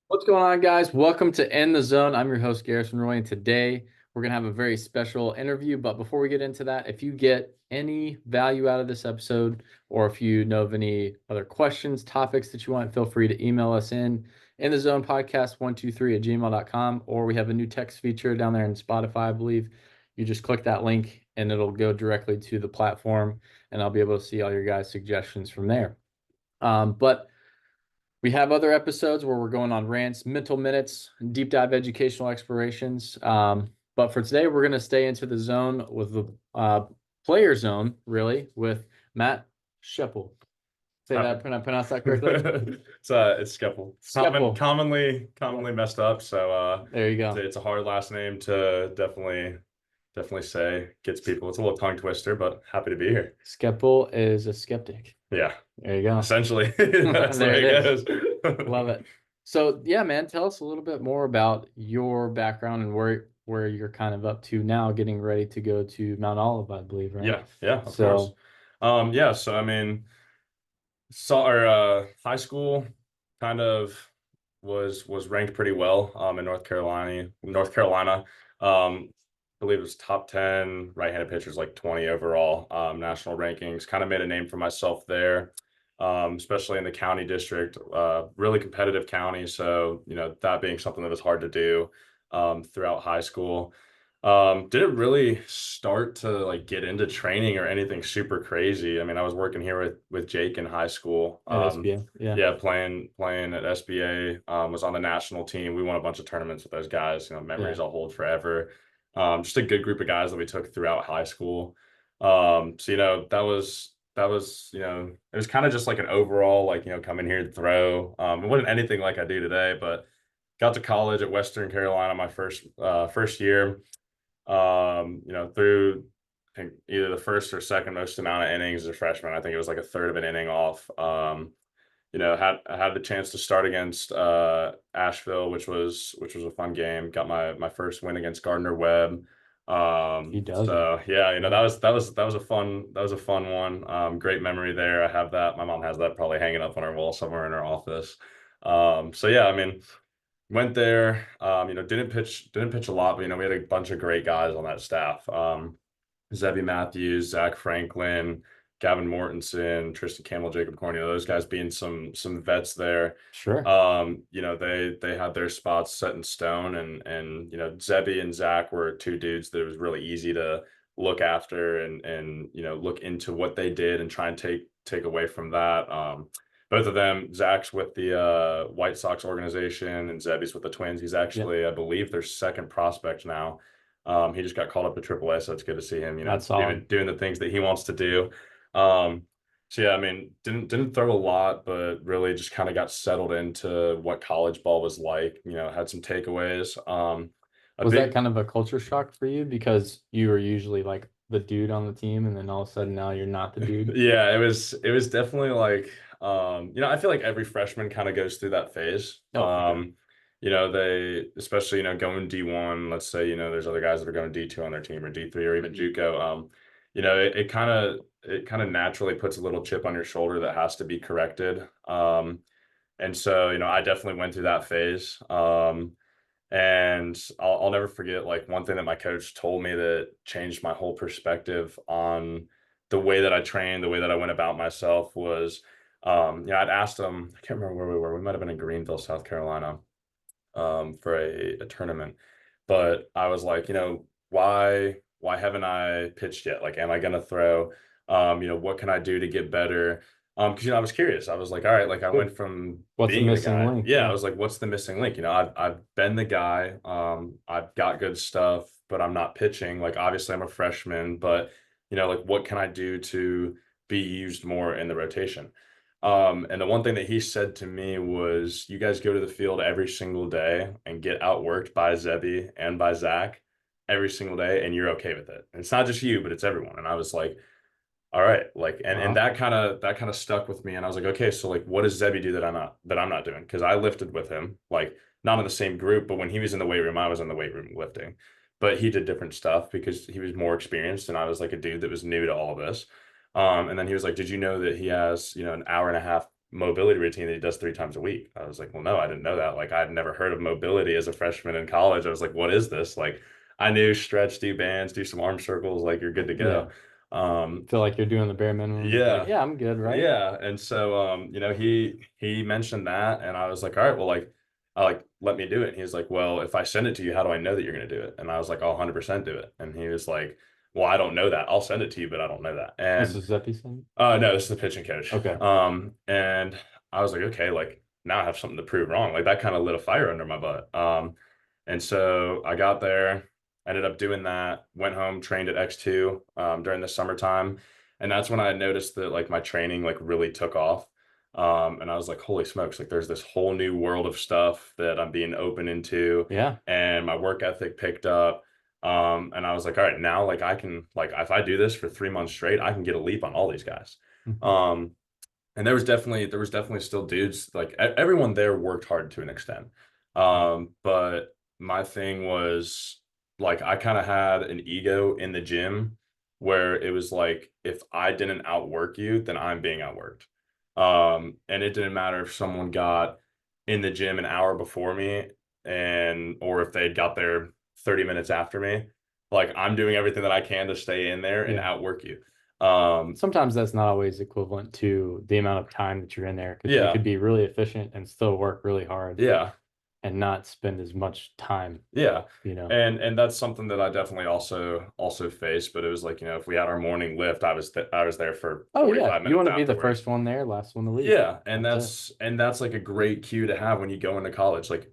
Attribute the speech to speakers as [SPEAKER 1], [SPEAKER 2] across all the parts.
[SPEAKER 1] What's going on, guys? Welcome to In the Zone. I'm your host, Garrison Roy, and today we're going to have a very special interview. But before we get into that, if you get any value out of this episode, or if you know of any other questions, topics that you want, feel free to email us in the zone podcast 123 at gmail.com, or we have a new text feature down there in Spotify, I believe. You just click that link and it'll go directly to the platform, and I'll be able to see all your guys' suggestions from there. But we have other episodes where we're going on rants, mental minutes, deep dive educational explorations. But for today, we're going to stay into the zone with the player zone, really, with Matt Schepel. Say that, can I pronounce that correctly?
[SPEAKER 2] It's Schepel.
[SPEAKER 1] Schepel.
[SPEAKER 2] Commonly messed up. So
[SPEAKER 1] There you go.
[SPEAKER 2] it's a hard last name to definitely say. Gets people. It's a little tongue twister, but happy to be here.
[SPEAKER 1] Schepel is a skeptic.
[SPEAKER 2] Yeah,
[SPEAKER 1] There you go.
[SPEAKER 2] essentially that's the
[SPEAKER 1] There
[SPEAKER 2] way
[SPEAKER 1] it
[SPEAKER 2] it
[SPEAKER 1] is.
[SPEAKER 2] goes.
[SPEAKER 1] Love it. So yeah, man, tell us a little bit more about your background and where you're kind of up to now, getting ready to go to Mount Olive, I believe, right?
[SPEAKER 2] Yeah, of course.
[SPEAKER 1] So
[SPEAKER 2] Yeah. So I mean, high school kind of was ranked pretty well in North Carolina. I believe it was top 10 right-handed pitchers, like 20 overall, national rankings. Kind of made a name for myself there, especially in the county district. Really competitive county, so that being something that was hard to do throughout high school. Didn't really start to like get into training or anything super crazy. I mean, I was working here with Jake in high school.
[SPEAKER 1] at SBA, yeah.
[SPEAKER 2] Yeah, playing at SBA. Was on the national team. We won a bunch of tournaments with those guys. Memories
[SPEAKER 1] Yeah.
[SPEAKER 2] I'll hold forever. Just a good group of guys that we took throughout high school. So that was it was kind of just like an overall like coming here to throw. It wasn't anything like I do today, but got to college at Western Carolina my first year. Through I think either the first or second most amount of innings as a freshman. I think it was like a third of an inning off. Had the chance to start against Asheville, which was a fun game. Got my first win against Gardner Webb.
[SPEAKER 1] He does it.
[SPEAKER 2] So yeah,
[SPEAKER 1] Yeah.
[SPEAKER 2] that was a fun one. Great memory there. I have that. My mom has that probably hanging up on her wall somewhere in her office. So yeah, I mean, went there. Didn't pitch a lot, but we had a bunch of great guys on that staff. Zebby Matthews, Zach Franklin, Gavin Mortensen, Tristan Campbell, Jacob Corney, those guys being some vets there.
[SPEAKER 1] Sure.
[SPEAKER 2] They had their spots set in stone, and Zebby and Zach were two dudes that it was really easy to look after and look into what they did and try and take away from that. Both of them, Zach's with the White Sox organization and Zebby's with the Twins. He's actually, I believe, their second prospect now. He just got called up to AAA, so it's good to see him,
[SPEAKER 1] That's solid.
[SPEAKER 2] doing the things that he wants to do. So yeah, I mean, didn't throw a lot, but really just kind of got settled into what college ball was like. Had some takeaways. A
[SPEAKER 1] Was that
[SPEAKER 2] big
[SPEAKER 1] kind of a culture shock for you because you were usually like the dude on the team, and then all of a sudden now you're not the dude?
[SPEAKER 2] Yeah, it was definitely like I feel like every freshman kind of goes through that phase.
[SPEAKER 1] Oh, for sure.
[SPEAKER 2] They especially going D1, let's say there's other guys that are going D2 on their team or D3 or even JUCO. It kind of naturally puts a little chip on your shoulder that has to be corrected. And so I definitely went through that phase. And I'll never forget, like, one thing that my coach told me that changed my whole perspective on the way that I trained, the way that I went about myself was, I'd asked him, I can't remember where we were. We might have been in Greenville, South Carolina, for a tournament. But I was like, why haven't I pitched yet? Like, am I gonna throw? What can I do to get better? Because I was curious. I was like, all right, like I
[SPEAKER 1] Yeah.
[SPEAKER 2] went from
[SPEAKER 1] What's the
[SPEAKER 2] being the
[SPEAKER 1] missing
[SPEAKER 2] guy.
[SPEAKER 1] link?
[SPEAKER 2] Yeah, I
[SPEAKER 1] Yeah.
[SPEAKER 2] was like, what's the missing link? I've been the guy. I've got good stuff, but I'm not pitching. Like, obviously I'm a freshman, but like what can I do to be used more in the rotation? And the one thing that he said to me was, you guys go to the field every single day and get outworked by Zebby and by Zach every single day, and you're okay with it. And it's not just you, but it's everyone. And I was like, all right, like, and
[SPEAKER 1] Wow.
[SPEAKER 2] that kind of stuck with me. And I was like, okay, so like, what does Zebby do that I'm not doing? Because I lifted with him, like not in the same group, but when he was in the weight room, I was in the weight room lifting. But he did different stuff because he was more experienced, and I was like a dude that was new to all of this. And then he was like, did you know that he has an hour and a half mobility routine that he does 3 times a week. I was like, well, no, I didn't know that. Like, I'd never heard of mobility as a freshman in college. I was like, what is this? Like, I knew stretch, do bands, do some arm circles, like you're good to
[SPEAKER 1] Yeah.
[SPEAKER 2] go. Um,
[SPEAKER 1] Feel like you're doing the bare minimum. Like,
[SPEAKER 2] yeah,
[SPEAKER 1] yeah, I'm good, right?
[SPEAKER 2] yeah. And so, he mentioned that, and I was like, all right, well, like, let me do it. And he was like, well, if I send it to you, how do I know that you're going to do it? And I was like, I'll 100% do it. And he was like, well, I don't know that. I'll send it to you, but I don't know that.
[SPEAKER 1] This
[SPEAKER 2] And
[SPEAKER 1] is Zeppy thing.
[SPEAKER 2] no, this is the pitching coach.
[SPEAKER 1] Okay.
[SPEAKER 2] And I was like, okay, like now I have something to prove wrong. Like that kind of lit a fire under my butt. And so I got there, ended up doing that, went home, trained at X2 during the summertime. And that's when I noticed that like my training like really took off. And I was like, holy smokes, like there's this whole new world of stuff that I'm being open into.
[SPEAKER 1] Yeah.
[SPEAKER 2] And my work ethic picked up. And I was like, all right, now like I can like if I do this for 3 months straight, I can get a leap on all these guys.
[SPEAKER 1] Mhm.
[SPEAKER 2] Um, and there was definitely still dudes like everyone there worked hard to an extent.
[SPEAKER 1] Yeah.
[SPEAKER 2] But my thing was like I kind of had an ego in the gym where it was like if I didn't outwork you, then I'm being outworked. And it didn't matter if someone got in the gym an hour before me and or if they got there 30 minutes after me. Like I'm doing everything that I can to stay in there and
[SPEAKER 1] Yeah.
[SPEAKER 2] outwork you. Um,
[SPEAKER 1] Sometimes that's not always equivalent to the amount of time that you're in there because you
[SPEAKER 2] yeah,
[SPEAKER 1] could be really efficient and still work really hard
[SPEAKER 2] yeah.
[SPEAKER 1] and not spend as much time,
[SPEAKER 2] Yeah.
[SPEAKER 1] you know.
[SPEAKER 2] And that's something that I definitely also faced, but it was like, if we had our morning lift, I was there for
[SPEAKER 1] Oh yeah,
[SPEAKER 2] 45
[SPEAKER 1] you want
[SPEAKER 2] minutes
[SPEAKER 1] to be the
[SPEAKER 2] afterwards.
[SPEAKER 1] first one there, last one to leave.
[SPEAKER 2] Yeah, and
[SPEAKER 1] That's it.
[SPEAKER 2] that's like a great cue to have when you go into college. Like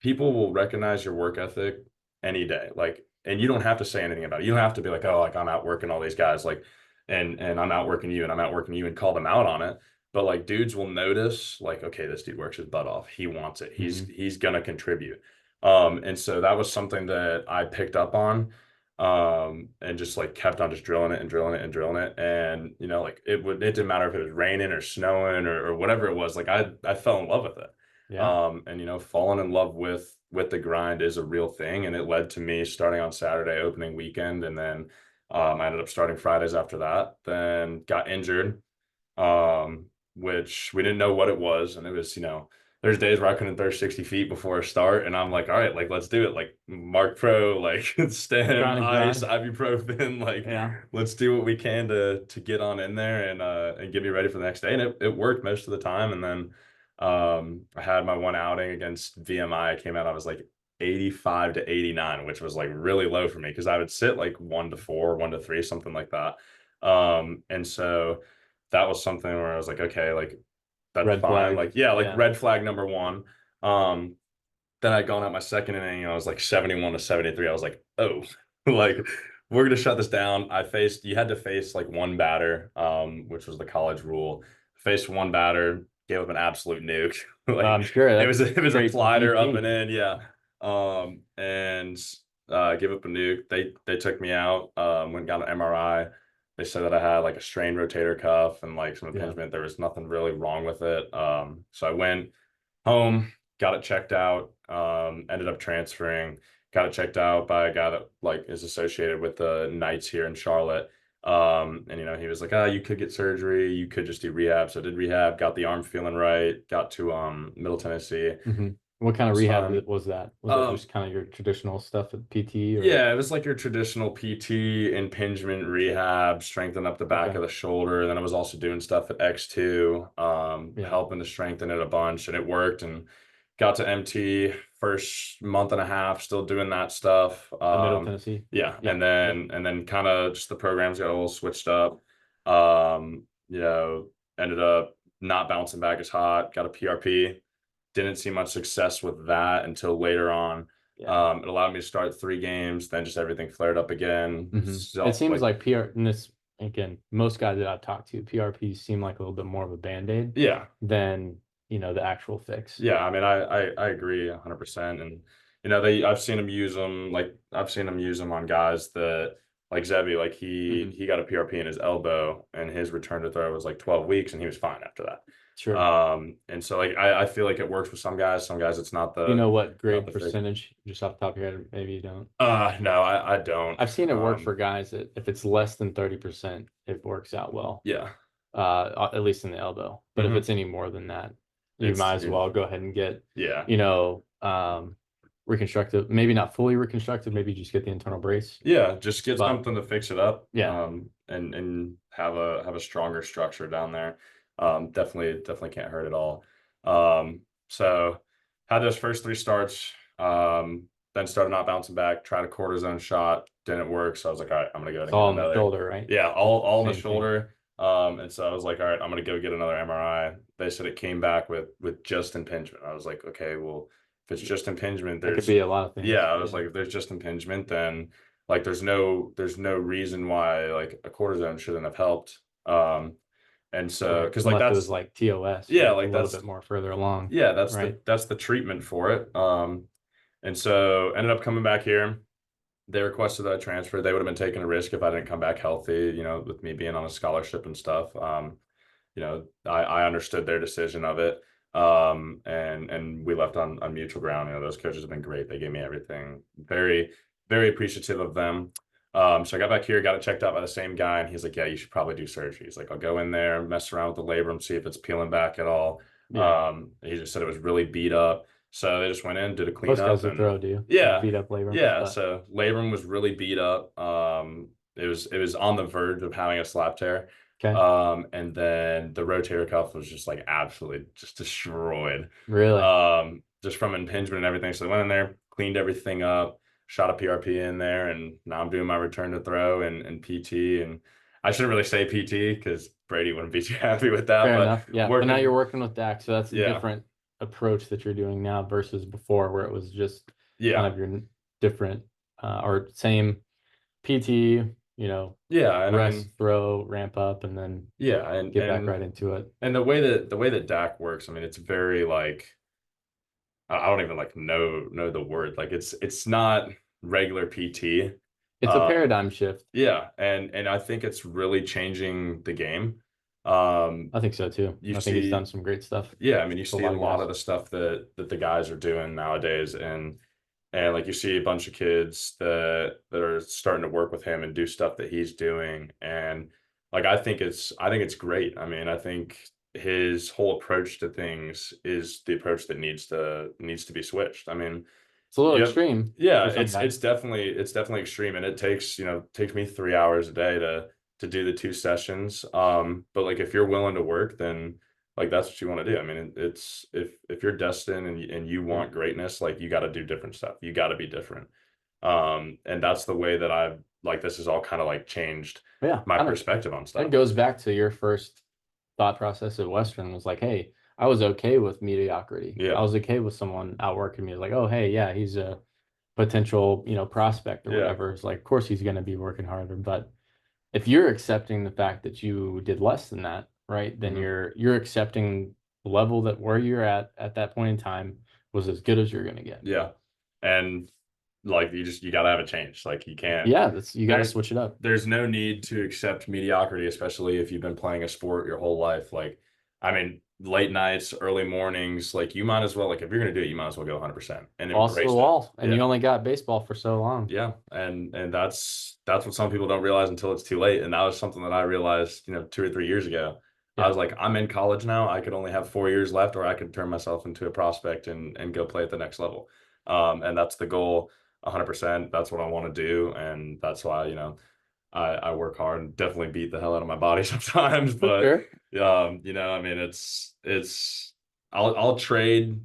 [SPEAKER 2] people will recognize your work ethic any day. Like, and you don't have to say anything about it. You don't have to be like, oh, like I'm outworking all these guys, like, and I'm outworking you, and I'm outworking you, and call them out on it. But like, dudes will notice, like, okay, this dude works his butt off. He wants it.
[SPEAKER 1] Hmm.
[SPEAKER 2] He's gonna contribute. And so that was something that I picked up on, and just like kept on just drilling it and drilling it and drilling it. And like it didn't matter if it was raining or snowing or whatever it was. Like I fell in love with it.
[SPEAKER 1] Yeah.
[SPEAKER 2] And falling in love with the grind is a real thing, and it led to me starting on Saturday opening weekend, and then I ended up starting Fridays after that. Then got injured, which we didn't know what it was, and it was there's days where I couldn't throw 60 feet before a start, and I'm like, all right, like let's do it, like Mark Pro, like stem,
[SPEAKER 1] Grind and
[SPEAKER 2] ice,
[SPEAKER 1] grind.
[SPEAKER 2] ibuprofen, like
[SPEAKER 1] Yeah.
[SPEAKER 2] let's do what we can to get on in there and get me ready for the next day, and it worked most of the time, and then. I had my one outing against VMI. I came out, I was like 85 to 89, which was like really low for me because I would sit like 1 to 4, 1 to 3, something like that. And so that was something where I was like, okay, like that's
[SPEAKER 1] Red
[SPEAKER 2] fine.
[SPEAKER 1] flag.
[SPEAKER 2] Like, yeah, like
[SPEAKER 1] Yeah.
[SPEAKER 2] red flag number one. Um, then I'd gone out my second inning, and I was like 71 to 73. I was like, oh, like we're gonna shut this down. You had to face like one batter, which was the college rule. Faced one batter, gave up an absolute nuke. Like
[SPEAKER 1] I'm sure
[SPEAKER 2] it
[SPEAKER 1] that's
[SPEAKER 2] was a
[SPEAKER 1] straight
[SPEAKER 2] slider up and
[SPEAKER 1] BP.
[SPEAKER 2] in, yeah. And gave up a nuke. They took me out, went and got an MRI. They said that I had like a strained rotator cuff and like some
[SPEAKER 1] Yeah.
[SPEAKER 2] impingement. There was nothing really wrong with it. So I went home, got it checked out, ended up transferring, got it checked out by a guy that like is associated with the Knights here in Charlotte. And he was like, you could get surgery, you could just do rehab. So I did rehab, got the arm feeling right, got to Middle Tennessee.
[SPEAKER 1] Hmm. What kind of
[SPEAKER 2] Was
[SPEAKER 1] rehab
[SPEAKER 2] fun.
[SPEAKER 1] was that? Was that
[SPEAKER 2] Um,
[SPEAKER 1] just kind of your traditional stuff at PT or?
[SPEAKER 2] yeah, it was like your traditional PT, impingement rehab, strengthen up the back
[SPEAKER 1] Okay.
[SPEAKER 2] of the shoulder. And then I was also doing stuff at X2,
[SPEAKER 1] Yeah.
[SPEAKER 2] helping to strengthen it a bunch, and it worked. And got to MT first month and a half, still doing that stuff.
[SPEAKER 1] At Middle Tennessee.
[SPEAKER 2] Yeah, and
[SPEAKER 1] Yep. Yep.
[SPEAKER 2] then kind of just the programs got a little switched up. Um, ended up not bouncing back as hot, got a PRP. Didn't see much success with that until later on.
[SPEAKER 1] Yeah.
[SPEAKER 2] It allowed me to start 3 games, then just everything flared up again.
[SPEAKER 1] Hmm. It
[SPEAKER 2] So
[SPEAKER 1] seems
[SPEAKER 2] like,
[SPEAKER 1] like PR, and this again, most guys that I've talked to, PRPs seem like a little bit more of a band-aid
[SPEAKER 2] yeah,
[SPEAKER 1] than, the actual fix.
[SPEAKER 2] yeah. I mean, I agree 100%. And I've seen them use them on guys that like Zebby, like he
[SPEAKER 1] Hmm.
[SPEAKER 2] he got a PRP in his elbow, and his return to throw was like 12 weeks, and he was fine after that.
[SPEAKER 1] Sure.
[SPEAKER 2] And so like I feel like it works for some guys. Some guys it's not
[SPEAKER 1] You
[SPEAKER 2] the
[SPEAKER 1] know what
[SPEAKER 2] not
[SPEAKER 1] grade
[SPEAKER 2] the fix.
[SPEAKER 1] percentage, just off the top of your head, maybe you don't.
[SPEAKER 2] No, I don't.
[SPEAKER 1] I've seen it work for guys that if it's less than 30%, it works out well.
[SPEAKER 2] Yeah.
[SPEAKER 1] at least in the elbow. But if
[SPEAKER 2] Hmm.
[SPEAKER 1] it's any more than that, you
[SPEAKER 2] It's
[SPEAKER 1] might as well go ahead and get,
[SPEAKER 2] yeah.
[SPEAKER 1] you know, reconstructive, maybe not fully reconstructed, maybe just get the internal brace.
[SPEAKER 2] Yeah, just get
[SPEAKER 1] But
[SPEAKER 2] something to fix it up,
[SPEAKER 1] yeah,
[SPEAKER 2] and have a stronger structure down there. Definitely can't hurt at all. So had those first three starts, then started not bouncing back, tried a cortisone shot, didn't work. So I was like, all right, I'm gonna go ahead
[SPEAKER 1] it's
[SPEAKER 2] and get
[SPEAKER 1] all in the
[SPEAKER 2] another.
[SPEAKER 1] shoulder, right?
[SPEAKER 2] Yeah, all in the
[SPEAKER 1] Same thing.
[SPEAKER 2] shoulder. And so I was like, all right, I'm gonna go get another MRI. They said it came back with just impingement. I was like, okay, well, if it's just impingement,
[SPEAKER 1] That could
[SPEAKER 2] there's
[SPEAKER 1] be a lot of
[SPEAKER 2] yeah,
[SPEAKER 1] things.
[SPEAKER 2] I was
[SPEAKER 1] Yeah.
[SPEAKER 2] like, if there's just impingement, then like there's no reason why like a cortisone shouldn't have helped. And so
[SPEAKER 1] Right.
[SPEAKER 2] because like
[SPEAKER 1] Unless it was
[SPEAKER 2] that's
[SPEAKER 1] like TOS,
[SPEAKER 2] yeah,
[SPEAKER 1] like a
[SPEAKER 2] like
[SPEAKER 1] little bit more further along,
[SPEAKER 2] that's
[SPEAKER 1] right?
[SPEAKER 2] the treatment for it. And so ended up coming back here. They requested that I transfer. They would have been taking a risk if I didn't come back healthy, with me being on a scholarship and stuff. I understood their decision of it. And we left on mutual ground. Those coaches have been great. They gave me everything. Very, very appreciative of them. So I got back here, got it checked out by the same guy, and he's like, "Yeah, you should probably do surgery." He's like, "I'll go in there, mess around with the labrum, see if it's peeling back at all."
[SPEAKER 1] Yeah.
[SPEAKER 2] He just said it was really beat up. So they just went in, did a
[SPEAKER 1] Most guys
[SPEAKER 2] cleanup,
[SPEAKER 1] that
[SPEAKER 2] and
[SPEAKER 1] throw do like
[SPEAKER 2] yeah,
[SPEAKER 1] beat up labrums,
[SPEAKER 2] yeah.
[SPEAKER 1] but
[SPEAKER 2] So labrum was really beat up. It was on the verge of having a slap tear.
[SPEAKER 1] okay.
[SPEAKER 2] And then the rotator cuff was just like absolutely just destroyed.
[SPEAKER 1] Really?
[SPEAKER 2] Just from impingement and everything. So I went in there, cleaned everything up, shot a PRP in there, and now I'm doing my return to throw and PT. And I shouldn't really say PT because Brady wouldn't be too happy with that,
[SPEAKER 1] Fair
[SPEAKER 2] but
[SPEAKER 1] enough. Yeah. But now you're
[SPEAKER 2] working,
[SPEAKER 1] working with Dak, so that's a
[SPEAKER 2] yeah,
[SPEAKER 1] different approach that you're doing now versus before, where it was just kind
[SPEAKER 2] yeah,
[SPEAKER 1] of your different or same PT,
[SPEAKER 2] yeah. And I
[SPEAKER 1] rest,
[SPEAKER 2] mean,
[SPEAKER 1] throw, ramp up, and then
[SPEAKER 2] yeah, and
[SPEAKER 1] get back
[SPEAKER 2] and
[SPEAKER 1] right into it.
[SPEAKER 2] and the way that Dak works, I mean, it's very like I don't even like know the word. Like it's not regular PT.
[SPEAKER 1] It's a
[SPEAKER 2] Um,
[SPEAKER 1] paradigm shift.
[SPEAKER 2] yeah, and I think it's really changing the game. Um,
[SPEAKER 1] I think so too.
[SPEAKER 2] you
[SPEAKER 1] I think it's done
[SPEAKER 2] see,
[SPEAKER 1] some great stuff
[SPEAKER 2] yeah, I mean, you
[SPEAKER 1] for a
[SPEAKER 2] see a
[SPEAKER 1] lot of
[SPEAKER 2] lot
[SPEAKER 1] guys.
[SPEAKER 2] of the stuff that the guys are doing nowadays, and like you see a bunch of kids that are starting to work with him and do stuff that he's doing, and like I think it's great. I mean, I think his whole approach to things is the approach that needs to be switched. I mean,
[SPEAKER 1] It's a little
[SPEAKER 2] you have
[SPEAKER 1] extreme
[SPEAKER 2] yeah,
[SPEAKER 1] for some
[SPEAKER 2] it's
[SPEAKER 1] guys.
[SPEAKER 2] definitely extreme, and it takes me 3 hours a day to do the two sessions. But like if you're willing to work, then like that's what you want to do. I mean, it's if you're destined and you
[SPEAKER 1] Yeah.
[SPEAKER 2] want greatness, like you got to do different stuff. You got to be different. And that's the way that I've like this has all kind of like changed
[SPEAKER 1] But yeah,
[SPEAKER 2] my
[SPEAKER 1] I don't.
[SPEAKER 2] perspective on
[SPEAKER 1] That
[SPEAKER 2] stuff.
[SPEAKER 1] goes back to your first thought process at Western was like, hey, I was okay with mediocrity. I
[SPEAKER 2] Yeah,
[SPEAKER 1] was okay with someone outworking me. Like, oh, hey, yeah, he's a potential, prospect or
[SPEAKER 2] yeah,
[SPEAKER 1] whatever. It's like, of course he's going to be working harder. But if you're accepting the fact that you did less than that, right, then
[SPEAKER 2] hmm,
[SPEAKER 1] you're accepting the level that where you're at that point in time was as good as you're going to get.
[SPEAKER 2] yeah. And like you got to have a change. Like you can't.
[SPEAKER 1] Yeah, that's you got to
[SPEAKER 2] There,
[SPEAKER 1] switch it up.
[SPEAKER 2] there's no need to accept mediocrity, especially if you've been playing a sport your whole life. Like, I mean, late nights, early mornings, like you might as well, like if you're gonna do it, you might as well go 100% and
[SPEAKER 1] Balls to the
[SPEAKER 2] embrace it.
[SPEAKER 1] wall, and
[SPEAKER 2] Yeah,
[SPEAKER 1] you only got baseball for so long.
[SPEAKER 2] yeah, and that's what some people don't realize until it's too late. And that was something that I realized, 2 or 3 years ago. I
[SPEAKER 1] Yeah,
[SPEAKER 2] was like, I'm in college now. I could only have 4 years left, or I could turn myself into a prospect and go play at the next level. And that's the goal, 100%. That's what I want to do, and that's why I work hard and definitely beat the hell out of my body sometimes,
[SPEAKER 1] for
[SPEAKER 2] but
[SPEAKER 1] sure.
[SPEAKER 2] I mean, it's I'll trade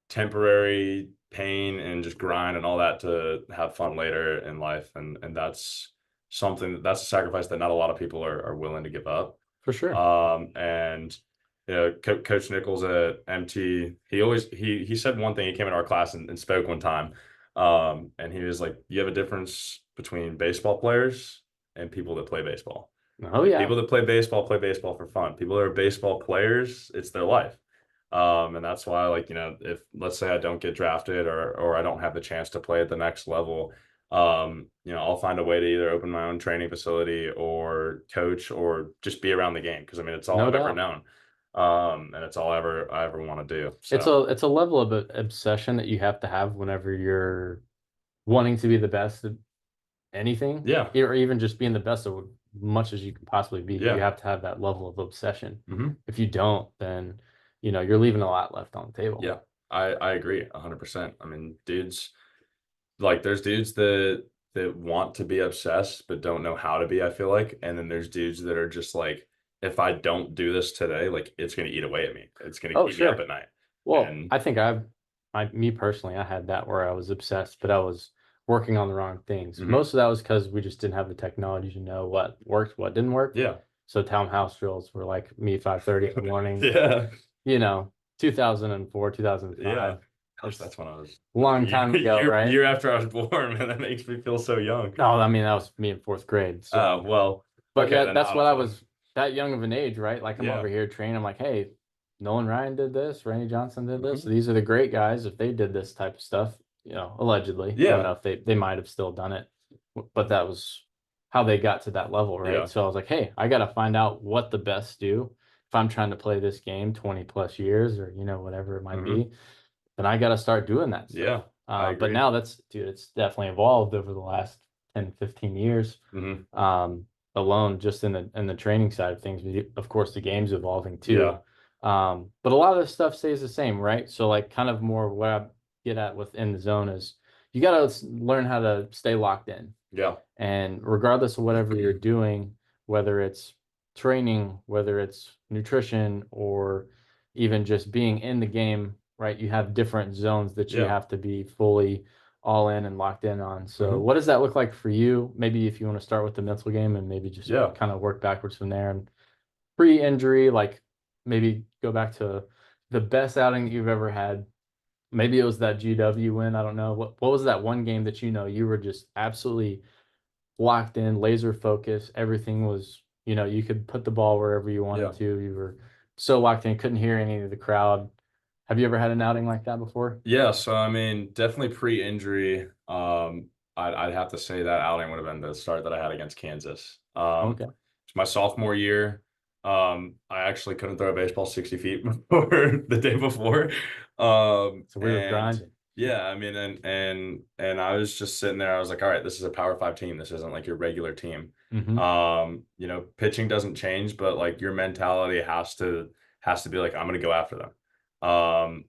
[SPEAKER 2] temporary pain and just grind and all that to have fun later in life, and that's a sacrifice that not a lot of people are willing to give up.
[SPEAKER 1] For sure.
[SPEAKER 2] And Coach Nichols at MT, he said one thing. He came in our class and spoke one time, and he was like, "You have a difference between baseball players and people that play baseball.
[SPEAKER 1] Oh
[SPEAKER 2] Like
[SPEAKER 1] yeah.
[SPEAKER 2] people that play baseball for fun. People that are baseball players, it's their life." And that's why, like, if let's say I don't get drafted or I don't have the chance to play at the next level, I'll find a way to either open my own training facility or coach or just be around the game because I mean it's all
[SPEAKER 1] No
[SPEAKER 2] I've ever
[SPEAKER 1] doubt.
[SPEAKER 2] known. And it's all I ever want to do.
[SPEAKER 1] It's
[SPEAKER 2] So
[SPEAKER 1] a level of obsession that you have to have whenever you're wanting to be the best at anything,
[SPEAKER 2] yeah,
[SPEAKER 1] or even just being the best at much as you can possibly be. You
[SPEAKER 2] Yeah.
[SPEAKER 1] have to have that level of obsession.
[SPEAKER 2] Hmm.
[SPEAKER 1] If you don't, then you're leaving a lot left on the table.
[SPEAKER 2] Yeah. I agree 100%. I mean, dudes, like there's dudes that want to be obsessed but don't know how to be, I feel like. And then there's dudes that are just like, if I don't do this today, like it's gonna eat away at me. It's gonna
[SPEAKER 1] Oh,
[SPEAKER 2] keep me up
[SPEAKER 1] sure.
[SPEAKER 2] at night.
[SPEAKER 1] Well,
[SPEAKER 2] And
[SPEAKER 1] I think me personally, I had that where I was obsessed, but I was working on the wrong things.
[SPEAKER 2] mhm.
[SPEAKER 1] Most of that was because we just didn't have the technology to know what worked, what didn't work.
[SPEAKER 2] Yeah.
[SPEAKER 1] So townhouse drills were like me 5:30 in the morning,
[SPEAKER 2] Yeah.
[SPEAKER 1] you know, 2004,
[SPEAKER 2] Yeah.
[SPEAKER 1] 2005.
[SPEAKER 2] Gosh,
[SPEAKER 1] That's
[SPEAKER 2] that's when I was
[SPEAKER 1] a long time ago, right?
[SPEAKER 2] year after I was born, man. That makes me feel so young.
[SPEAKER 1] No, I mean, that was me in fourth grade. So,
[SPEAKER 2] Well,
[SPEAKER 1] but
[SPEAKER 2] okay,
[SPEAKER 1] yeah,
[SPEAKER 2] then I
[SPEAKER 1] that's
[SPEAKER 2] don't
[SPEAKER 1] what I
[SPEAKER 2] know.
[SPEAKER 1] was that young of an age, right? Like I'm
[SPEAKER 2] Yeah.
[SPEAKER 1] over here training. I'm like, hey, Nolan Ryan did this, Randy Johnson did this.
[SPEAKER 2] Mhm.
[SPEAKER 1] These are the great guys. If they did this type of stuff, allegedly, I don't
[SPEAKER 2] Yeah.
[SPEAKER 1] know if they might have still done it, but that was how they got to that level, right?
[SPEAKER 2] Yeah.
[SPEAKER 1] So I was like, hey, I got to find out what the best do if I'm trying to play this game 20 plus years or whatever it might
[SPEAKER 2] Mhm.
[SPEAKER 1] be, then I got to start doing that stuff.
[SPEAKER 2] Yeah. I
[SPEAKER 1] But
[SPEAKER 2] agree.
[SPEAKER 1] now dude, it's definitely evolved over the last 10, 15 years.
[SPEAKER 2] Mhm.
[SPEAKER 1] Um, Alone just in the training side of things. Of course, the game's evolving too.
[SPEAKER 2] Yeah.
[SPEAKER 1] But a lot of this stuff stays the same, right? So like kind of more what I get at within the zone is you got to learn how to stay locked in.
[SPEAKER 2] Yeah.
[SPEAKER 1] And regardless of whatever you're doing, whether it's training, whether it's nutrition, or even just being in the game, right? You have different zones that you
[SPEAKER 2] Yeah.
[SPEAKER 1] have to be fully all in and locked in on. So,
[SPEAKER 2] Mhm.
[SPEAKER 1] what does that look like for you? Maybe if you want to start with the mental game and maybe just
[SPEAKER 2] Yeah.
[SPEAKER 1] kind of work backwards from there. And pre-injury, like maybe go back to the best outing that you've ever had. Maybe it was that GW win. I don't know. What was that one game that you were just absolutely locked in, laser focus. Everything was, you could put the ball wherever you wanted
[SPEAKER 2] Yeah.
[SPEAKER 1] to. You were so locked in, couldn't hear any of the crowd. Have you ever had an outing like that before?
[SPEAKER 2] Yeah, so I mean, definitely pre-injury. I'd have to say that outing would have been the start that I had against Kansas.
[SPEAKER 1] Okay.
[SPEAKER 2] It's my sophomore year. I actually couldn't throw a baseball 60 feet before the day before.
[SPEAKER 1] So we were
[SPEAKER 2] And
[SPEAKER 1] grinding.
[SPEAKER 2] yeah, I mean, and I was just sitting there. I was like, all right, this is a Power Five team. This isn't like your regular team.
[SPEAKER 1] Hmm.
[SPEAKER 2] Pitching doesn't change, but like your mentality has to be like, I'm gonna go after them.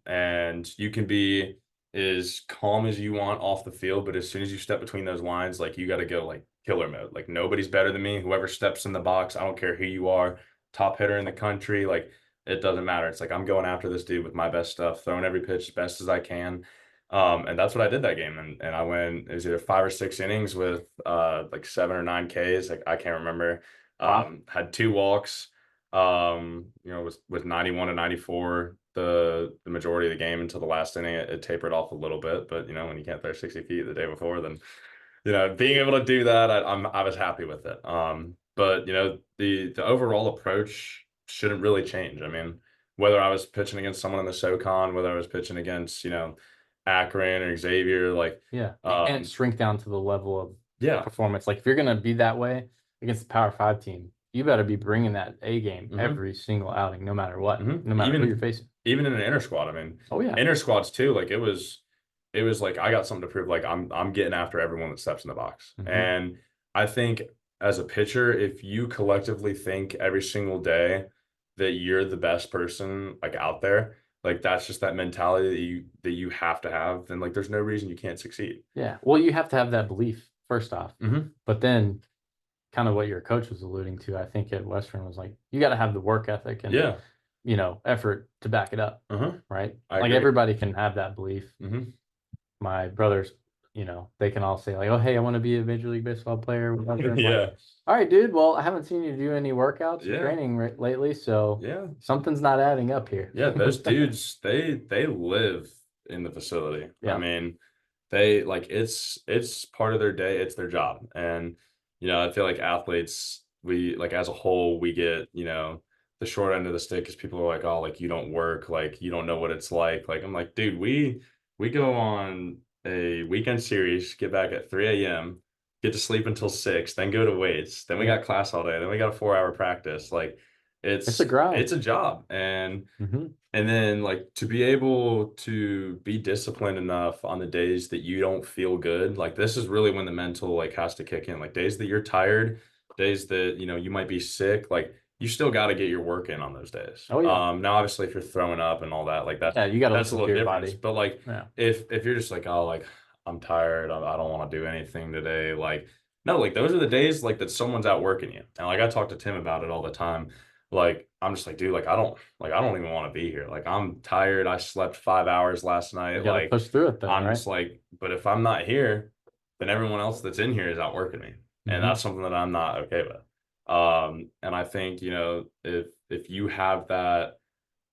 [SPEAKER 2] And you can be as calm as you want off the field, but as soon as you step between those lines, like you got to go like killer mode. Like nobody's better than me. Whoever steps in the box, I don't care who you are, top hitter in the country, like it doesn't matter. It's like I'm going after this dude with my best stuff, throwing every pitch as best as I can. And that's what I did that game. And I went, it was either 5 or 6 innings with like 7 or 9 Ks. Like I can't remember.
[SPEAKER 1] Wow.
[SPEAKER 2] Had 2 walks. With 91 and 94 the majority of the game until the last inning. It tapered off a little bit, but when you can't throw 60 feet the day before, then being able to do that, I was happy with it. But the overall approach shouldn't really change. I mean, whether I was pitching against someone in the SoCon, whether I was pitching against Akron or Xavier, like
[SPEAKER 1] Yeah. You can't shrink down to the level of
[SPEAKER 2] yeah.
[SPEAKER 1] performance. Like if you're going to be that way against the Power Five team, you better be bringing that A game
[SPEAKER 2] Hmm.
[SPEAKER 1] every single outing, no matter what,
[SPEAKER 2] Hmm.
[SPEAKER 1] no matter who you're facing.
[SPEAKER 2] Even in an inner squad. I mean,
[SPEAKER 1] Oh, yeah.
[SPEAKER 2] inner squads too. Like it was like I got something to prove. Like I'm getting after everyone that steps in the box.
[SPEAKER 1] Hmm.
[SPEAKER 2] And I think as a pitcher, if you collectively think every single day that you're the best person like out there, like that's just that mentality that you have to have, then like there's no reason you can't succeed.
[SPEAKER 1] Yeah. Well, you have to have that belief first off,
[SPEAKER 2] Hmm.
[SPEAKER 1] but then kind of what your coach was alluding to, I think at Western was like, you got to have the work ethic and,
[SPEAKER 2] Yeah.
[SPEAKER 1] effort to back it up,
[SPEAKER 2] Uh-huh.
[SPEAKER 1] right?
[SPEAKER 2] I
[SPEAKER 1] Like
[SPEAKER 2] agree.
[SPEAKER 1] everybody can have that belief.
[SPEAKER 2] Hmm.
[SPEAKER 1] My brothers, they can all say like, oh, hey, I want to be a Major League Baseball player. Whatever. I'm like,
[SPEAKER 2] Yeah.
[SPEAKER 1] all right, dude. Well, I haven't seen you do any workouts or
[SPEAKER 2] Yeah.
[SPEAKER 1] training lately, so
[SPEAKER 2] Yeah.
[SPEAKER 1] something's not adding up here.
[SPEAKER 2] Yeah, those dudes, they live in the facility. I
[SPEAKER 1] Yeah.
[SPEAKER 2] mean, they like it's part of their day, it's their job. And I feel like athletes, we like as a whole, we get, the short end of the stick because people are like, oh, like you don't work, like you don't know what it's like. Like I'm like, dude, we go on a weekend series, get back at 3 a.m., get to sleep until 6, then go to weights, then we
[SPEAKER 1] Yeah.
[SPEAKER 2] got class all day, then we got a 4 hour practice. Like
[SPEAKER 1] It's a
[SPEAKER 2] it's
[SPEAKER 1] grind.
[SPEAKER 2] a job. And
[SPEAKER 1] Hmm.
[SPEAKER 2] then like to be able to be disciplined enough on the days that you don't feel good, like this is really when the mental like has to kick in. Like days that you're tired, days that, you might be sick, like, you still got to get your work in on those days.
[SPEAKER 1] Oh yeah.
[SPEAKER 2] Now obviously if you're throwing up and all that, like
[SPEAKER 1] Yeah, you got to
[SPEAKER 2] that's a
[SPEAKER 1] listen to
[SPEAKER 2] little
[SPEAKER 1] your
[SPEAKER 2] difference.
[SPEAKER 1] body.
[SPEAKER 2] But like
[SPEAKER 1] Yeah.
[SPEAKER 2] if you're just like, oh, like I'm tired, I don't want to do anything today, like no, like those are the days like that someone's out working you. And like I talk to Tim about it all the time. Like I'm just like, dude, like I don't even want to be here. Like I'm tired. I slept 5 hours last
[SPEAKER 1] You
[SPEAKER 2] night.
[SPEAKER 1] got to
[SPEAKER 2] Like
[SPEAKER 1] push through it though,
[SPEAKER 2] I'm
[SPEAKER 1] right?
[SPEAKER 2] just like, but if I'm not here, then everyone else that's in here is outworking me. And
[SPEAKER 1] Hmm.
[SPEAKER 2] that's something that I'm not okay with. And I think, if you have that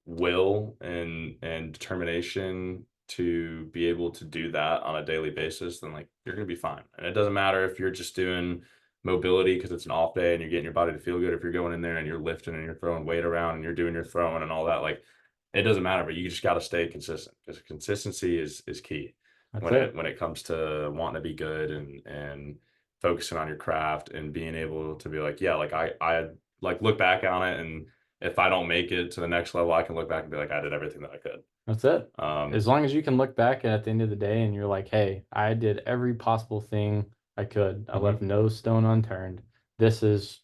[SPEAKER 2] will and determination to be able to do that on a daily basis, then like you're gonna be fine. And it doesn't matter if you're just doing mobility because it's an off day and you're getting your body to feel good. If you're going in there and you're lifting and you're throwing weight around and you're doing your throwing and all that, like it doesn't matter, but you just got to stay consistent because consistency is key
[SPEAKER 1] That's
[SPEAKER 2] when
[SPEAKER 1] it.
[SPEAKER 2] it comes to wanting to be good and focusing on your craft and being able to be like, yeah, like I like look back on it, and if I don't make it to the next level, I can look back and be like, I did everything that I could.
[SPEAKER 1] That's it.
[SPEAKER 2] Um,
[SPEAKER 1] As long as you can look back at the end of the day and you're like, hey, I did every possible thing I could. I left
[SPEAKER 2] mhm.
[SPEAKER 1] no stone unturned. This is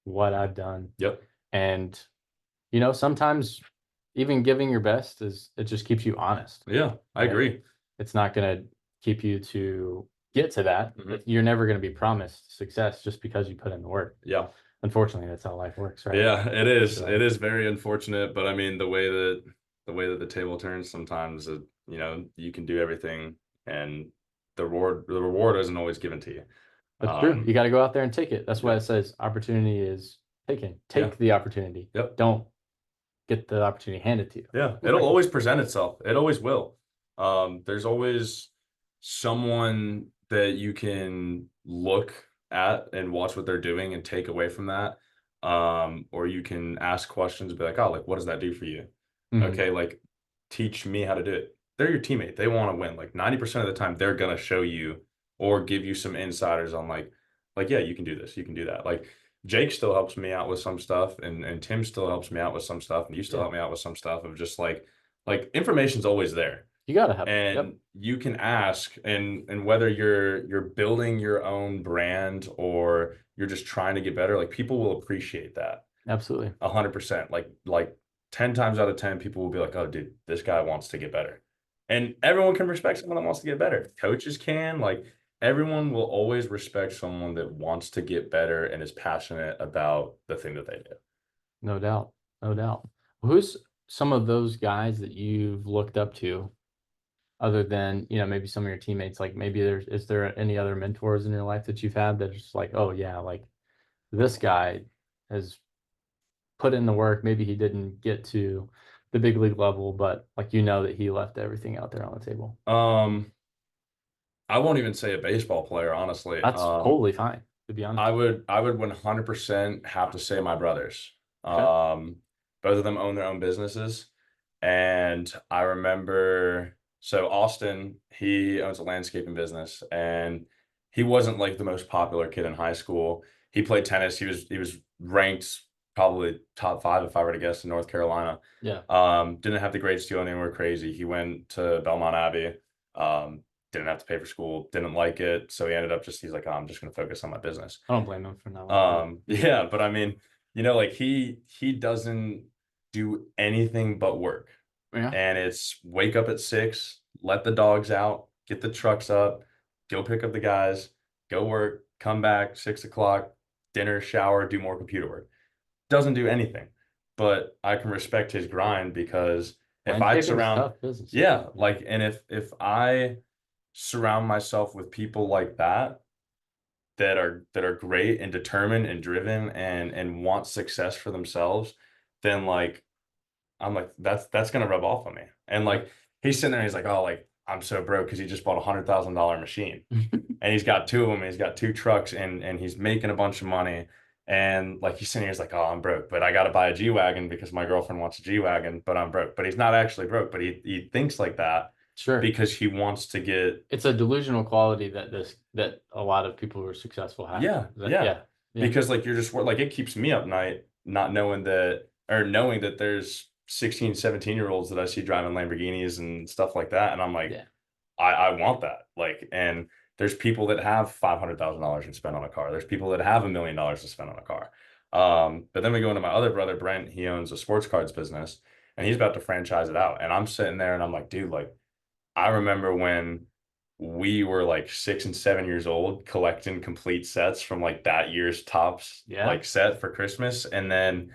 [SPEAKER 1] what I've done.
[SPEAKER 2] Yep.
[SPEAKER 1] And, sometimes even giving your best it just keeps you honest,
[SPEAKER 2] Yeah, I
[SPEAKER 1] right?
[SPEAKER 2] agree.
[SPEAKER 1] It's not going to keep you to get to that.
[SPEAKER 2] Mhm.
[SPEAKER 1] You're never going to be promised success just because you put in the work.
[SPEAKER 2] Yeah.
[SPEAKER 1] Unfortunately, that's how life works, right?
[SPEAKER 2] Yeah, it is. It
[SPEAKER 1] So
[SPEAKER 2] is very unfortunate, but I mean, the way that the table turns sometimes, you can do everything, and the reward isn't always given to you.
[SPEAKER 1] that's true. You got to go out there and take it. That's why it
[SPEAKER 2] Yep,
[SPEAKER 1] says opportunity is taken.
[SPEAKER 2] yeah,
[SPEAKER 1] Take the opportunity.
[SPEAKER 2] yep,
[SPEAKER 1] Don't get the opportunity handed to you.
[SPEAKER 2] yeah. It'll
[SPEAKER 1] Right.
[SPEAKER 2] always present itself. It always will. There's always someone that you can look at and watch what they're doing and take away from that. Or you can ask questions and be like, oh, like, what does that do for you?
[SPEAKER 1] Mhm.
[SPEAKER 2] Okay, like teach me how to do it. They're your teammate. They want to win. Like 90% of the time, they're gonna show you or give you some insiders on like, yeah, you can do this, you can do that. Like Jake still helps me out with some stuff, and Tim still helps me out with some stuff, and you still
[SPEAKER 1] Yeah.
[SPEAKER 2] help me out with some stuff of just like information's always there.
[SPEAKER 1] You got to have it. Yep.
[SPEAKER 2] And you can ask, and whether you're building your own brand or you're just trying to get better, like people will appreciate that.
[SPEAKER 1] Absolutely.
[SPEAKER 2] 100%. Like 10 times out of 10, people will be like, oh, dude, this guy wants to get better. And everyone can respect someone that wants to get better. Coaches can, like, everyone will always respect someone that wants to get better and is passionate about the thing that they do.
[SPEAKER 1] No doubt. No doubt. Who's some of those guys that you've looked up to other than, maybe some of your teammates? Like maybe is there any other mentors in your life that you've had that are just like, oh yeah, like this guy has put in the work. Maybe he didn't get to the big league level, but like that he left everything out there on the table.
[SPEAKER 2] Um, I won't even say a baseball player, honestly.
[SPEAKER 1] That's totally fine, to be
[SPEAKER 2] I
[SPEAKER 1] honest.
[SPEAKER 2] would I would 100% have to say my brothers.
[SPEAKER 1] Okay.
[SPEAKER 2] Um, Both of them own their own businesses. And I remember, so Austin, he owns a landscaping business, and he wasn't like the most popular kid in high school. He played tennis. He was ranked probably top five if I were to guess in North Carolina.
[SPEAKER 1] Yeah.
[SPEAKER 2] Didn't have the grades to go anywhere crazy. He went to Belmont Abbey. Didn't have to pay for school. Didn't like it, so he ended up he's like, oh, I'm just gonna focus on my business.
[SPEAKER 1] I don't blame him for not liking it.
[SPEAKER 2] Yeah, but I mean, like he doesn't do anything but work.
[SPEAKER 1] Yeah.
[SPEAKER 2] And it's wake up at 6, let the dogs out, get the trucks up, go pick up the guys, go work, come back 6 o'clock, dinner, shower, do more computer work. Doesn't do anything. But I can respect his grind because if I
[SPEAKER 1] Landscaping is
[SPEAKER 2] surround,
[SPEAKER 1] tough business.
[SPEAKER 2] yeah,
[SPEAKER 1] Yeah.
[SPEAKER 2] like, and if I surround myself with people like that are great and determined and driven and want success for themselves, then like I'm like, that's gonna rub off on me. And like he's sitting there, he's like, oh, like I'm so broke because he just bought $100,000 machine, and he's got two of them, and he's got two trucks, and he's making a bunch of money. And like he's sitting here, he's like, oh, I'm broke, but I got to buy a G wagon because my girlfriend wants a G wagon, but I'm broke. But he's not actually broke, but he thinks like that
[SPEAKER 1] Sure.
[SPEAKER 2] because he wants to get.
[SPEAKER 1] It's a delusional quality that a lot of people who are successful have.
[SPEAKER 2] Yeah,
[SPEAKER 1] Yeah.
[SPEAKER 2] yeah.
[SPEAKER 1] Yeah.
[SPEAKER 2] Because like you're just like it keeps me up night not knowing that, or knowing that there's 16, 17-year-olds that I see driving Lamborghinis and stuff like that. And I'm like,
[SPEAKER 1] Yeah.
[SPEAKER 2] I want that. Like, and There's people that have $500,000 to spend on a car. There's people that have $1 million to spend on a car. But then we go into my other brother, Brent. He owns a sports cards business and he's about to franchise it out. And I'm sitting there and I'm like, dude, like, I remember when we were like 6 and 7 years old collecting complete sets from like that year's Tops
[SPEAKER 1] Yeah.
[SPEAKER 2] like set for Christmas. And then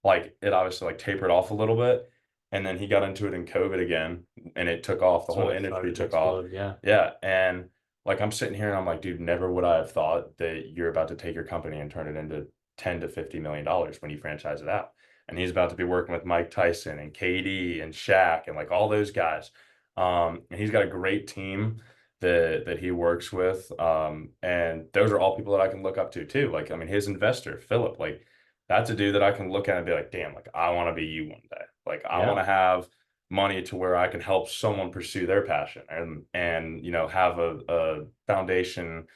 [SPEAKER 2] like it obviously like tapered off a little bit. And then he got into it in COVID again and it took off. The
[SPEAKER 1] So
[SPEAKER 2] whole
[SPEAKER 1] it
[SPEAKER 2] industry
[SPEAKER 1] started to
[SPEAKER 2] took off.
[SPEAKER 1] explode. Yeah.
[SPEAKER 2] Yeah. And like I'm sitting here and I'm like, dude, never would I have thought that you're about to take your company and turn it into 10 to $50 million when you franchise it out. And he's about to be working with Mike Tyson and KD and Shaq and like all those guys. And he's got a great team that he works with. And those are all people that I can look up to too. Like, I mean, his investor, Philip, like that's a dude that I can look at and be like, damn, like I want to be you one day. Like I want
[SPEAKER 1] Yeah.
[SPEAKER 2] to have money to where I can help someone pursue their passion and you know have a foundation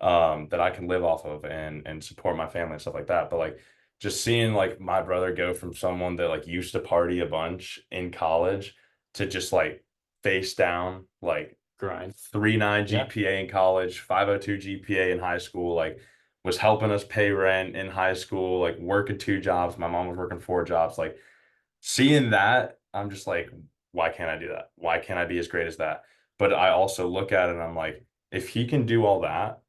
[SPEAKER 2] that I can live off of and support my family and stuff like that. But like just seeing like my brother go from someone that like used to party a bunch in college to just like face down like
[SPEAKER 1] Grind.
[SPEAKER 2] 3.9
[SPEAKER 1] Yeah.
[SPEAKER 2] GPA in college, 5.02 GPA in high school, like was helping us pay rent in high school, like working 2 jobs. My mom was working 4 jobs. Like seeing that, I'm just like, why can't I do that? Why can't I be as great as that? But I also look at it and I'm like, if he can do all that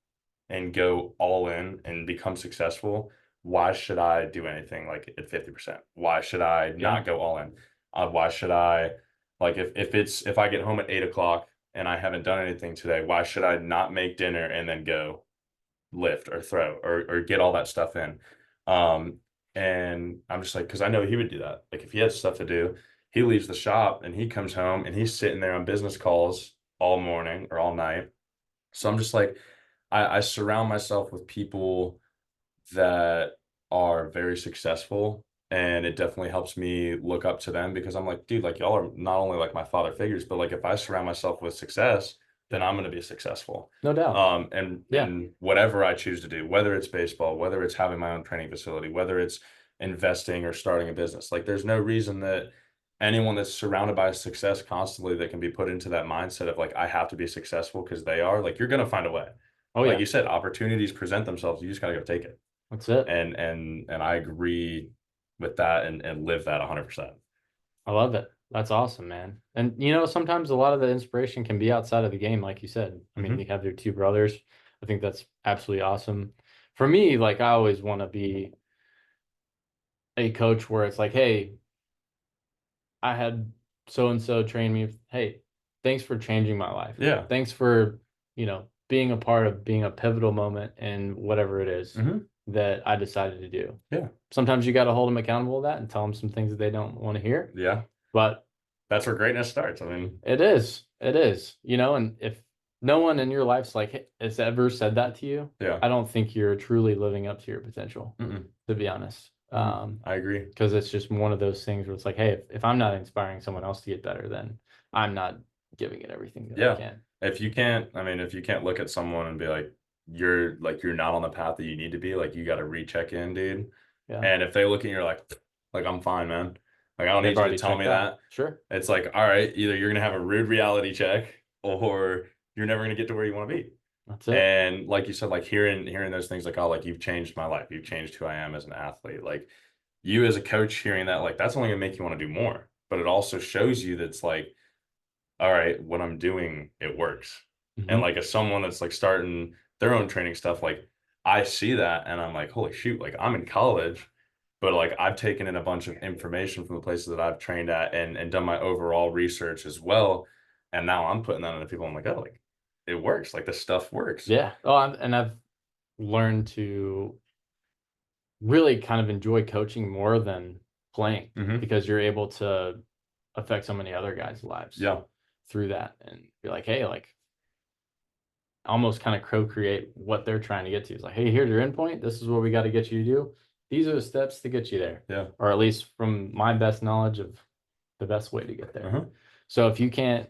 [SPEAKER 2] and go all in and become successful, why should I do anything like at 50%? Why should I
[SPEAKER 1] Yeah.
[SPEAKER 2] not go all in? Why should I like if I get home at 8 o'clock and I haven't done anything today, why should I not make dinner and then go lift or throw or get all that stuff in? Um, and I'm just like, because I know he would do that. Like if he has stuff to do, he leaves the shop and he comes home and he's sitting there on business calls all morning or all night. So I'm just like, I surround myself with people that are very successful and it definitely helps me look up to them because I'm like, dude, like y'all are not only like my father figures, but like if I surround myself with success, then I'm going to be successful.
[SPEAKER 1] No doubt. Yeah.
[SPEAKER 2] And whatever I choose to do, whether it's baseball, whether it's having my own training facility, whether it's investing or starting a business, like there's no reason that anyone that's surrounded by success constantly that can be put into that mindset of like I have to be successful because they are, like you're going to find a way.
[SPEAKER 1] Oh
[SPEAKER 2] Like
[SPEAKER 1] yeah.
[SPEAKER 2] you said, opportunities present themselves. You just got to go take it.
[SPEAKER 1] That's it.
[SPEAKER 2] And I agree with that and live that 100%.
[SPEAKER 1] I love it. That's awesome, man. And you know, sometimes a lot of the inspiration can be outside of the game, like you said. I mean,
[SPEAKER 2] Hmm.
[SPEAKER 1] you have your two brothers. I think that's absolutely awesome. For me, like I always want to be a coach where it's like, hey, I had so and so train me. Hey, thanks for changing my life.
[SPEAKER 2] Yeah.
[SPEAKER 1] Thanks for, being a part of being a pivotal moment in whatever it is
[SPEAKER 2] Hmm.
[SPEAKER 1] that I decided to do.
[SPEAKER 2] Yeah.
[SPEAKER 1] Sometimes you got to hold them accountable to that and tell them some things that they don't want to hear.
[SPEAKER 2] Yeah.
[SPEAKER 1] But
[SPEAKER 2] That's where greatness starts. I mean,
[SPEAKER 1] it is, and if no one in your life's like has ever said that to you,
[SPEAKER 2] yeah.
[SPEAKER 1] I don't think you're truly living up to your potential,
[SPEAKER 2] Mm-mm.
[SPEAKER 1] to be honest.
[SPEAKER 2] I agree.
[SPEAKER 1] Because it's just one of those things where it's like, hey, if I'm not inspiring someone else to get better, then I'm not giving it everything that I
[SPEAKER 2] Yeah.
[SPEAKER 1] can.
[SPEAKER 2] If you can't look at someone and be you're not on the path that you need to be, like you got to recheck in, dude.
[SPEAKER 1] Yeah.
[SPEAKER 2] And if they look at you, you're like I'm fine, man. Like I don't
[SPEAKER 1] They've
[SPEAKER 2] need you to
[SPEAKER 1] already
[SPEAKER 2] tell
[SPEAKER 1] checked
[SPEAKER 2] me
[SPEAKER 1] out.
[SPEAKER 2] that.
[SPEAKER 1] Sure.
[SPEAKER 2] It's like, all right, either you're gonna have a rude reality check or you're never gonna get to where you want to be.
[SPEAKER 1] That's it.
[SPEAKER 2] And like you said, like hearing those things like, oh, like you've changed my life, you've changed who I am as an athlete. Like you as a coach hearing that, like that's only gonna make you want to do more. But it also shows you that's like, all right, what I'm doing, it works. And
[SPEAKER 1] Hmm.
[SPEAKER 2] like as someone that's like starting their own training stuff, like I see that and I'm like, holy shoot, like I'm in college, but like I've taken in a bunch of information from the places that I've trained at and done my overall research as well. And now I'm putting that into people. I'm like, oh, like it works. Like this stuff works.
[SPEAKER 1] Yeah. Oh, and I've learned to really kind of enjoy coaching more than playing
[SPEAKER 2] Hmm.
[SPEAKER 1] because you're able to affect so many other guys' lives
[SPEAKER 2] Yeah.
[SPEAKER 1] through that and be like, hey, like almost kind of co-create what they're trying to get to. It's like, hey, here's your endpoint. This is what we got to get you to do. These are the steps to get you there.
[SPEAKER 2] Yeah.
[SPEAKER 1] Or at least from my best knowledge of the best way to get there.
[SPEAKER 2] Uh-huh.
[SPEAKER 1] So if you can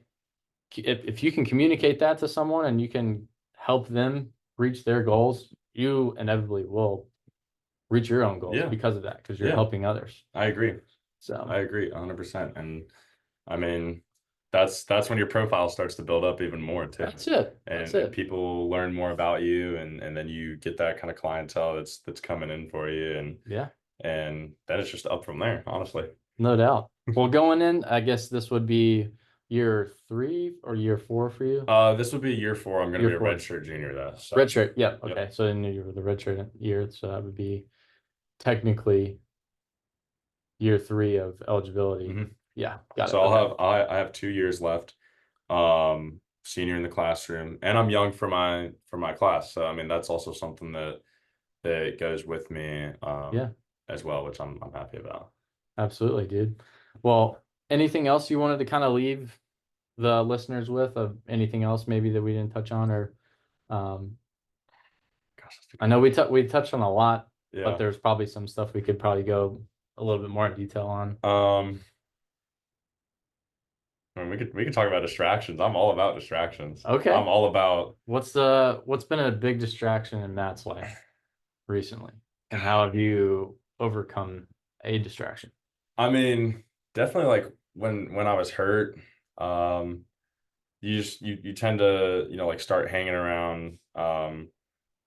[SPEAKER 1] communicate that to someone and you can help them reach their goals, you inevitably will reach your own goals
[SPEAKER 2] Yeah.
[SPEAKER 1] because of that, because you're
[SPEAKER 2] Yeah.
[SPEAKER 1] helping others.
[SPEAKER 2] I agree.
[SPEAKER 1] So
[SPEAKER 2] I agree 100%. And I mean, that's when your profile starts to build up even more too.
[SPEAKER 1] That's it. That's
[SPEAKER 2] And
[SPEAKER 1] it.
[SPEAKER 2] people learn more about you, and then you get that kind of clientele that's coming in for you,
[SPEAKER 1] Yeah,
[SPEAKER 2] and then it's just up from there, honestly.
[SPEAKER 1] no doubt. Well, going in, I guess this would be year 3 or year 4 for you.
[SPEAKER 2] This would be year 4. I'm gonna
[SPEAKER 1] Year
[SPEAKER 2] be a
[SPEAKER 1] 4.
[SPEAKER 2] redshirt junior though. So
[SPEAKER 1] Redshirt. Yeah.
[SPEAKER 2] yep.
[SPEAKER 1] Okay. So I knew you were the redshirt year, so that would be technically year 3 of eligibility.
[SPEAKER 2] Mhm.
[SPEAKER 1] Yeah, got it.
[SPEAKER 2] So
[SPEAKER 1] Okay.
[SPEAKER 2] I have 2 years left. Senior in the classroom, and I'm young for my class. So I mean that's also something that goes with me
[SPEAKER 1] Yeah,
[SPEAKER 2] as well, which I'm happy about.
[SPEAKER 1] absolutely, dude. Well, anything else you wanted to kind of leave the listeners with, of anything else maybe that we didn't touch on, or um
[SPEAKER 2] Gosh, that's a
[SPEAKER 1] I
[SPEAKER 2] good
[SPEAKER 1] know
[SPEAKER 2] question.
[SPEAKER 1] we touched on a lot, but
[SPEAKER 2] Yeah.
[SPEAKER 1] there's probably some stuff we could probably go a little bit more in detail on.
[SPEAKER 2] Um, I mean, we could talk about distractions. I'm all about distractions.
[SPEAKER 1] Okay.
[SPEAKER 2] I'm all about.
[SPEAKER 1] What's been a big distraction in Matt's life recently? And how have you overcome a distraction?
[SPEAKER 2] I mean, definitely like when I was hurt, um, you tend to like start hanging around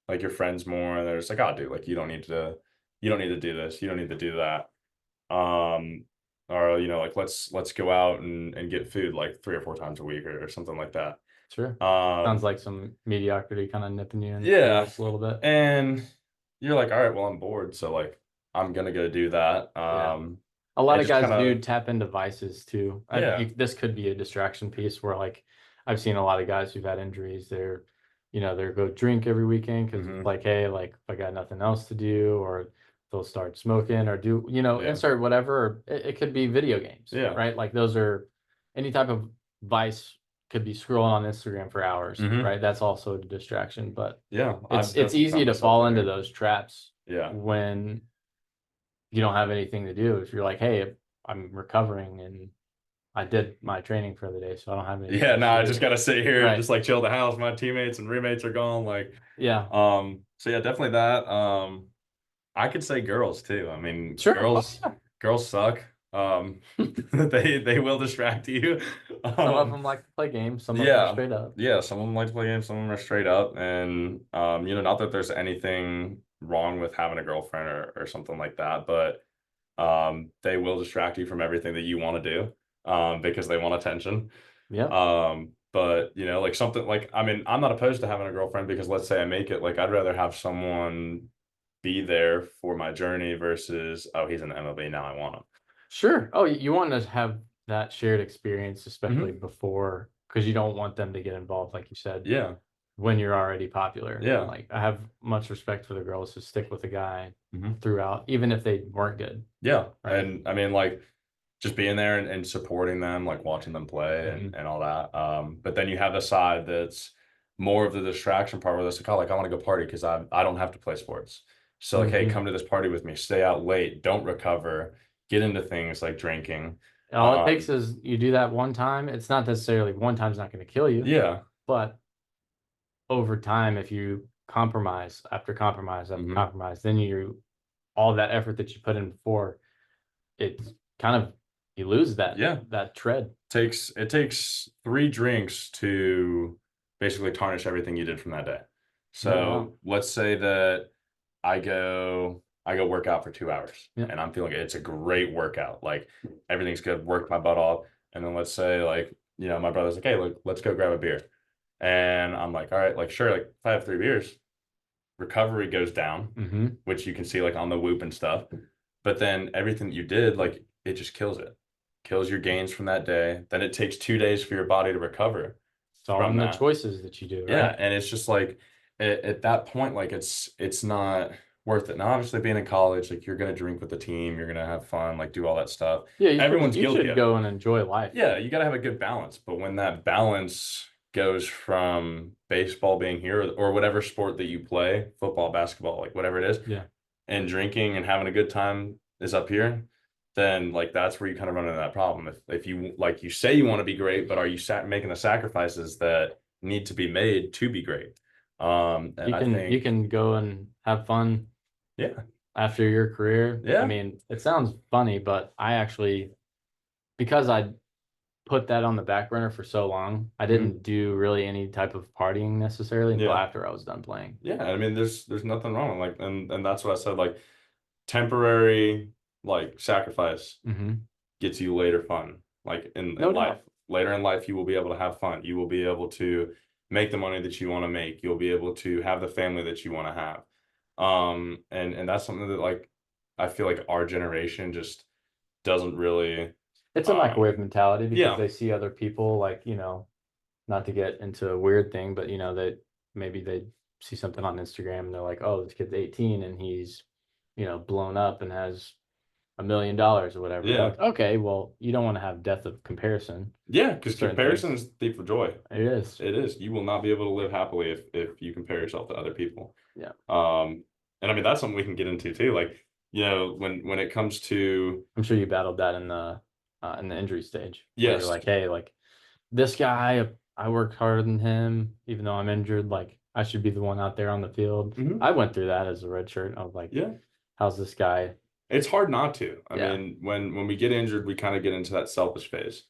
[SPEAKER 2] like your friends more, and they're just like, oh, dude, like you don't need to do this, you don't need to do that. Or like let's go out and get food like 3 or 4 times a week or something like that.
[SPEAKER 1] Sure. Sounds
[SPEAKER 2] Um,
[SPEAKER 1] like some mediocrity kind of nipping you in your
[SPEAKER 2] yeah,
[SPEAKER 1] heels a little bit.
[SPEAKER 2] and you're like, all right, well, I'm bored, so like I'm gonna go do that.
[SPEAKER 1] Yeah. A lot
[SPEAKER 2] And
[SPEAKER 1] of
[SPEAKER 2] just
[SPEAKER 1] guys
[SPEAKER 2] kind
[SPEAKER 1] do
[SPEAKER 2] of
[SPEAKER 1] tap into vices too.
[SPEAKER 2] yeah.
[SPEAKER 1] This could be a distraction piece where, like, I've seen a lot of guys who've had injuries. They're go drink every weekend because it's
[SPEAKER 2] Hmm.
[SPEAKER 1] like, hey, like if I got nothing else to do, or they'll start smoking or do,
[SPEAKER 2] Yeah.
[SPEAKER 1] insert whatever. Or it could be video games,
[SPEAKER 2] Yeah.
[SPEAKER 1] right? Like those are any type of vice could be scrolling on Instagram for hours,
[SPEAKER 2] Hmm.
[SPEAKER 1] right? That's also a distraction, but
[SPEAKER 2] Yeah.
[SPEAKER 1] it's
[SPEAKER 2] I've
[SPEAKER 1] it's
[SPEAKER 2] definitely
[SPEAKER 1] easy
[SPEAKER 2] found
[SPEAKER 1] to
[SPEAKER 2] myself
[SPEAKER 1] fall into
[SPEAKER 2] there.
[SPEAKER 1] those traps
[SPEAKER 2] Yeah.
[SPEAKER 1] when you don't have anything to do. If you're like, hey, I'm recovering and I did my training for the day, so I don't have anything
[SPEAKER 2] Yeah,
[SPEAKER 1] else
[SPEAKER 2] no,
[SPEAKER 1] to
[SPEAKER 2] I just
[SPEAKER 1] do.
[SPEAKER 2] gotta sit here and
[SPEAKER 1] Right.
[SPEAKER 2] just like chill the house. My teammates and roommates are gone. Like,
[SPEAKER 1] Yeah.
[SPEAKER 2] so yeah, definitely that. I could say girls too. I mean,
[SPEAKER 1] Sure. Oh,
[SPEAKER 2] girls suck. Um,
[SPEAKER 1] yeah.
[SPEAKER 2] they will distract you.
[SPEAKER 1] Some of
[SPEAKER 2] Um,
[SPEAKER 1] them like to play games. Some of them are
[SPEAKER 2] yeah,
[SPEAKER 1] straight up.
[SPEAKER 2] yeah. Some of them like to play games. Some of them are straight up, and not that there's anything wrong with having a girlfriend or something like that, but they will distract you from everything that you want to do, because they want attention.
[SPEAKER 1] Yep.
[SPEAKER 2] But like something like, I mean, I'm not opposed to having a girlfriend because let's say I make it, like I'd rather have someone be there for my journey versus, oh, he's in the MLB now, I want
[SPEAKER 1] Sure. Oh, you want to have that shared experience, especially
[SPEAKER 2] him.
[SPEAKER 1] before, because you don't want them to get involved, like you said,
[SPEAKER 2] Yeah,
[SPEAKER 1] when you're already popular.
[SPEAKER 2] yeah,
[SPEAKER 1] Like, I have much respect for the girls who stick with the guy
[SPEAKER 2] hmm,
[SPEAKER 1] throughout, even if they weren't good,
[SPEAKER 2] yeah.
[SPEAKER 1] right?
[SPEAKER 2] And I mean, like just being there and supporting them, like watching them play
[SPEAKER 1] Hmm.
[SPEAKER 2] and all that. But then you have the side that's more of the distraction part where it's like, oh, like I want to go party because I don't have to play sports. So like, hey,
[SPEAKER 1] Hmm.
[SPEAKER 2] come to this party with me, stay out late, don't recover, get into things like drinking.
[SPEAKER 1] All it takes
[SPEAKER 2] Um,
[SPEAKER 1] is you do that one time. It's not necessarily one time's not going to kill you,
[SPEAKER 2] yeah.
[SPEAKER 1] but over time, if you compromise after compromise after
[SPEAKER 2] Hmm.
[SPEAKER 1] compromise, then all that effort that you put in before, it's kind of, you lose
[SPEAKER 2] Yeah.
[SPEAKER 1] that tread.
[SPEAKER 2] It takes 3 drinks to basically tarnish everything you did from that day.
[SPEAKER 1] No doubt.
[SPEAKER 2] So let's say that I go work out for 2 hours
[SPEAKER 1] Yeah.
[SPEAKER 2] and I'm feeling it. It's a great workout. Like everything's good, worked my butt off. And then let's say like, my brother's like, hey, look, let's go grab a beer. And I'm like, all right, like sure, like if I have 3 beers, recovery goes down,
[SPEAKER 1] Hmm.
[SPEAKER 2] which you can see like on the whoop and stuff. But then everything that you did, like it just kills it. Kills your gains from that day. Then it takes 2 days for your body to recover
[SPEAKER 1] It's all
[SPEAKER 2] from
[SPEAKER 1] in the
[SPEAKER 2] that.
[SPEAKER 1] choices that you do,
[SPEAKER 2] Yeah,
[SPEAKER 1] right?
[SPEAKER 2] and it's just like at that point, like it's not worth it. Now, obviously, being in college, like you're gonna drink with the team, you're gonna have fun, like do all that stuff.
[SPEAKER 1] Yeah,
[SPEAKER 2] Everyone's
[SPEAKER 1] you
[SPEAKER 2] guilty
[SPEAKER 1] should
[SPEAKER 2] of it.
[SPEAKER 1] go and enjoy life.
[SPEAKER 2] Yeah, you gotta have a good balance. But when that balance goes from baseball being here or whatever sport that you play, football, basketball, like whatever it is,
[SPEAKER 1] Yeah.
[SPEAKER 2] and drinking and having a good time is up here, then like that's where you kind of run into that problem. If you like you say you want to be great, but are you making the sacrifices that need to be made to be great? And I
[SPEAKER 1] You
[SPEAKER 2] think,
[SPEAKER 1] can go and have fun
[SPEAKER 2] yeah,
[SPEAKER 1] after your career. I
[SPEAKER 2] yeah,
[SPEAKER 1] mean, it sounds funny, but I actually, because put that on the back burner for so long. I didn't do really any type of partying necessarily until
[SPEAKER 2] Yeah.
[SPEAKER 1] after I was done playing.
[SPEAKER 2] Yeah, I mean, there's nothing wrong. Like, and that's what I said. Like, temporary like sacrifice gets you later fun. Like
[SPEAKER 1] No
[SPEAKER 2] in life,
[SPEAKER 1] doubt.
[SPEAKER 2] later in life, you will be able to have fun. You will be able to make the money that you want to make. You'll be able to have the family that you want to have. And that's something that like I feel like our generation just doesn't really.
[SPEAKER 1] It's a microwave mentality because
[SPEAKER 2] Yeah,
[SPEAKER 1] they see other people like, not to get into a weird thing, but that maybe they see something on Instagram and they're like, oh, this kid's 18 and he's, blown up and has $1 million or whatever.
[SPEAKER 2] yeah,
[SPEAKER 1] Like, okay, well, you don't want to have depth of comparison
[SPEAKER 2] yeah.
[SPEAKER 1] to
[SPEAKER 2] Because
[SPEAKER 1] certain
[SPEAKER 2] comparison
[SPEAKER 1] things.
[SPEAKER 2] is the thief of joy.
[SPEAKER 1] It is.
[SPEAKER 2] It is. You will not be able to live happily if you compare yourself to other people.
[SPEAKER 1] Yeah.
[SPEAKER 2] And I mean that's something we can get into too. Like, when it comes to
[SPEAKER 1] I'm sure you battled that in the injury stage where you're
[SPEAKER 2] yes,
[SPEAKER 1] like, hey, like this guy, I worked harder than him, even though I'm injured. Like I should be the one out there on the field. I went through that as a red shirt. I was like,
[SPEAKER 2] yeah.
[SPEAKER 1] how's this guy?
[SPEAKER 2] It's hard not to. I
[SPEAKER 1] Yeah.
[SPEAKER 2] mean, when we get injured, we kind of get into that selfish phase.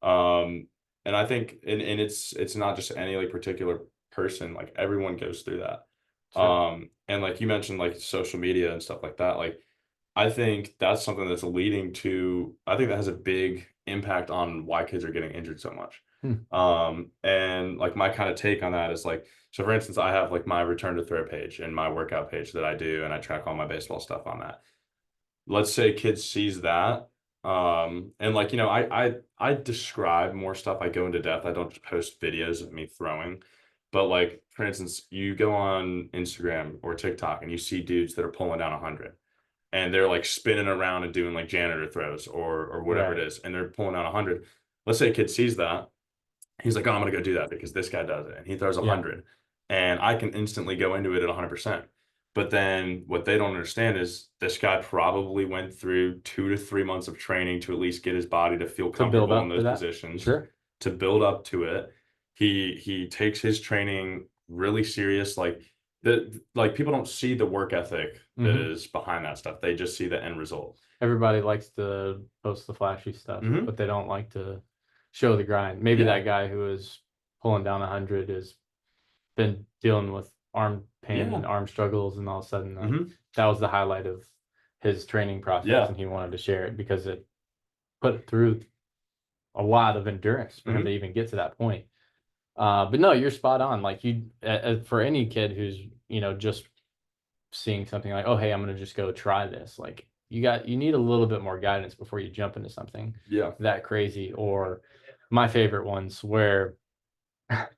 [SPEAKER 2] Um, and I think and it's not just any like particular person, like everyone goes through that.
[SPEAKER 1] Sure.
[SPEAKER 2] And like you mentioned, like social media and stuff like that, like I think that's something that's leading to, I think that has a big impact on why kids are getting injured so much. And like my kind of take on that is like, so for instance, I have like my return to throw page and my workout page that I do, and I track all my baseball stuff on that. Let's say a kid sees that. And like, I describe more stuff. I go into depth. I don't just post videos of me throwing. But like, for instance, you go on Instagram or TikTok and you see dudes that are pulling down 100 and they're like spinning around and doing like janitor throws or whatever it
[SPEAKER 1] Right.
[SPEAKER 2] is, and they're pulling down 100. Let's say a kid sees that, he's like, oh, I'm gonna go do that because this guy does it, and he throws
[SPEAKER 1] Yeah.
[SPEAKER 2] 100, and I can instantly go into it at 100%. But then what they don't understand is this guy probably went through 2 to 3 months of training to at least get his body to feel
[SPEAKER 1] To build
[SPEAKER 2] comfortable in
[SPEAKER 1] up to
[SPEAKER 2] those
[SPEAKER 1] that.
[SPEAKER 2] positions,
[SPEAKER 1] Sure.
[SPEAKER 2] to build up to it. He takes his training really serious. Like people don't see the work ethic that is behind that stuff. They just see the end result.
[SPEAKER 1] Everybody likes to post the flashy stuff, but they don't like to show the grind. Maybe
[SPEAKER 2] Yeah.
[SPEAKER 1] that guy who is pulling down 100 has been dealing with arm pain
[SPEAKER 2] Yeah.
[SPEAKER 1] and arm struggles, and all of a sudden
[SPEAKER 2] Mm-hmm.
[SPEAKER 1] that was the highlight of his training process,
[SPEAKER 2] Yeah.
[SPEAKER 1] and he wanted to share it because it put through a lot of endurance for him to even get to that point. But no, you're spot on. Like for any kid who's just seeing something like, oh, hey, I'm gonna just go try this. Like you need a little bit more guidance before you jump into something
[SPEAKER 2] Yeah.
[SPEAKER 1] that crazy. Or my favorite ones where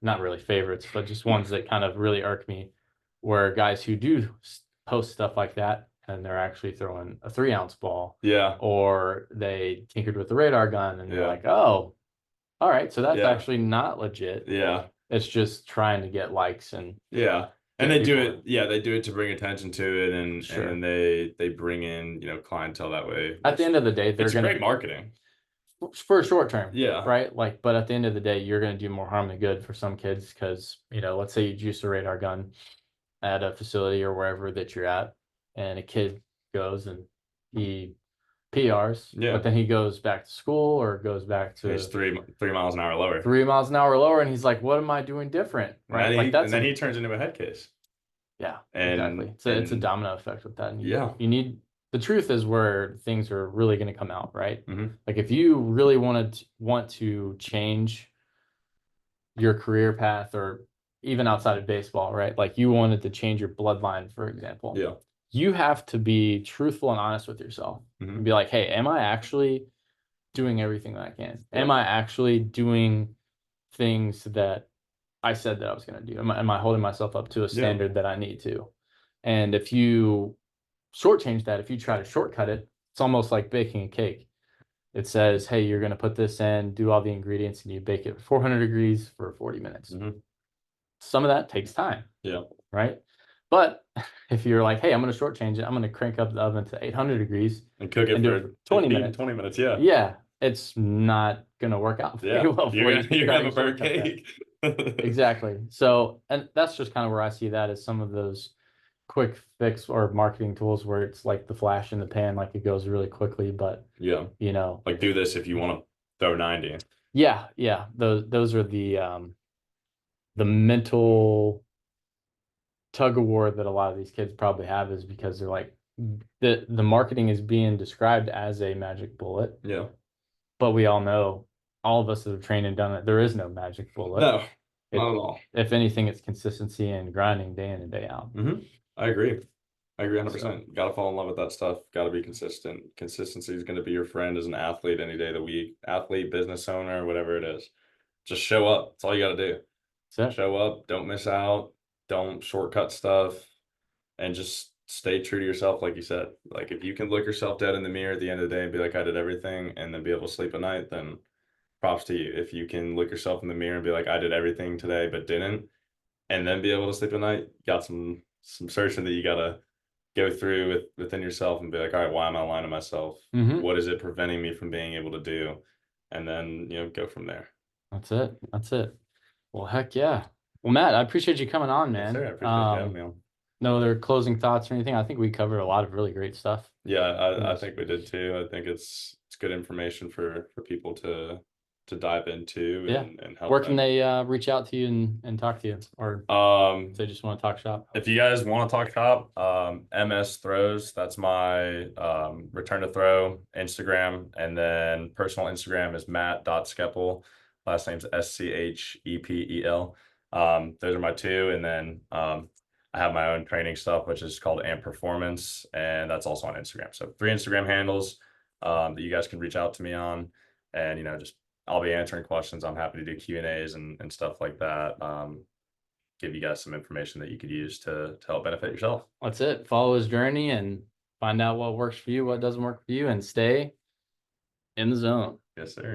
[SPEAKER 1] not really favorites, but just ones that kind of really irk me, where guys who do post stuff like that and they're actually throwing a 3-ounce ball,
[SPEAKER 2] Yeah.
[SPEAKER 1] or they tinkered with the radar gun and they're
[SPEAKER 2] Yeah.
[SPEAKER 1] like, oh, all right, so that's
[SPEAKER 2] Yeah.
[SPEAKER 1] actually not legit.
[SPEAKER 2] Yeah.
[SPEAKER 1] It's just trying to get likes and
[SPEAKER 2] Yeah. And
[SPEAKER 1] get
[SPEAKER 2] they do
[SPEAKER 1] people
[SPEAKER 2] it, yeah, they do it to bring attention to it, and
[SPEAKER 1] sure.
[SPEAKER 2] then they bring in, clientele that way.
[SPEAKER 1] At the end of the day, they're
[SPEAKER 2] It's
[SPEAKER 1] gonna
[SPEAKER 2] great marketing.
[SPEAKER 1] for short term,
[SPEAKER 2] Yeah.
[SPEAKER 1] right? Like, but at the end of the day, you're gonna do more harm than good for some kids because let's say you juice a radar gun at a facility or wherever that you're at, and a kid goes and he PRs,
[SPEAKER 2] Yeah.
[SPEAKER 1] but then he goes back to school or goes back to
[SPEAKER 2] It's 3 miles an hour lower.
[SPEAKER 1] 3 miles an hour lower, and he's like, "What am I doing different?" Right? Like
[SPEAKER 2] And then he turns into a head case.
[SPEAKER 1] yeah, exactly.
[SPEAKER 2] And
[SPEAKER 1] It's a domino effect with that. And
[SPEAKER 2] yeah.
[SPEAKER 1] you need the truth is where things are really going to come out, right?
[SPEAKER 2] Mhm.
[SPEAKER 1] Like if you really want to change your career path, or even outside of baseball, right? Like you wanted to change your bloodline, for example.
[SPEAKER 2] Yeah.
[SPEAKER 1] You have to be truthful and honest with yourself and be like, hey, am I actually doing everything that I can?
[SPEAKER 2] Yeah.
[SPEAKER 1] Am I actually doing things that I said that I was going to do? Am I holding myself up to a standard that I need to? And if you shortchange that, if you try to shortcut it, it's almost like baking a cake. It says, hey, you're going to put this in, do all the ingredients, and you bake it at 400 degrees for 40 minutes. Some of that takes time.
[SPEAKER 2] Yeah.
[SPEAKER 1] Right. But if you're like, hey, I'm going to shortchange it, I'm going to crank up the oven to 800 degrees
[SPEAKER 2] and cook it for
[SPEAKER 1] 20 minutes.
[SPEAKER 2] 20 minutes. Yeah.
[SPEAKER 1] Yeah. It's not going to work out very well for you.
[SPEAKER 2] You're going to have a burnt cake.
[SPEAKER 1] Exactly. So, and that's just kind of where I see that as some of those quick fix or marketing tools where it's like the flash in the pan, like it goes really quickly, but
[SPEAKER 2] yeah,
[SPEAKER 1] like
[SPEAKER 2] do this if you want to throw 90.
[SPEAKER 1] Yeah. Those are the mental tug of war that a lot of these kids probably have, is because they're like, the marketing is being described as a magic bullet,
[SPEAKER 2] Yeah.
[SPEAKER 1] but we all know, all of us that have trained and done it, there is no magic bullet.
[SPEAKER 2] No, not at all.
[SPEAKER 1] If anything, it's consistency and grinding day in and day out.
[SPEAKER 2] I agree. I agree 100%.
[SPEAKER 1] So,
[SPEAKER 2] You gotta fall in love with that stuff. Gotta be consistent. Consistency is gonna be your friend as an athlete any day of the week. Athlete, business owner, whatever it is. Just show up. That's all you gotta do.
[SPEAKER 1] so
[SPEAKER 2] Show up. Don't miss out. Don't shortcut stuff. And just stay true to yourself, like you said. Like if you can look yourself dead in the mirror at the end of the day and be like, I did everything, and then be able to sleep at night, then props to you. If you can look yourself in the mirror and be like, I did everything today but didn't, and then be able to sleep at night, got some searching that you gotta go through within yourself and be like, all right, why am I lying to myself? What is it preventing me from being able to do? And then, go from there.
[SPEAKER 1] that's it. That's it. Well, heck yeah. Well, Matt, I appreciate you coming on,
[SPEAKER 2] Yes,
[SPEAKER 1] man.
[SPEAKER 2] sir. I appreciate you having me on.
[SPEAKER 1] No other closing thoughts or anything? I think we covered a lot of really great stuff.
[SPEAKER 2] Yeah, I think we did too. I think it's good information for people to dive into
[SPEAKER 1] Yeah.
[SPEAKER 2] and help
[SPEAKER 1] Where can
[SPEAKER 2] them.
[SPEAKER 1] they reach out to you and talk to you, or if they just want to talk shop?
[SPEAKER 2] If you guys want to talk shop, MS Throws, that's my return to throw Instagram, and then personal Instagram is matt.schepel. Last name's Schepel. Those are my two, and then I have my own training stuff, which is called Amp Performance, and that's also on Instagram. So 3 Instagram handles that you guys can reach out to me on, and just I'll be answering questions. I'm happy to do Q&As and stuff like that. Give you guys some information that you could use to help benefit yourself.
[SPEAKER 1] That's it. Follow his journey and find out what works for you, what doesn't work for you, and stay in the zone.
[SPEAKER 2] Yes, sir.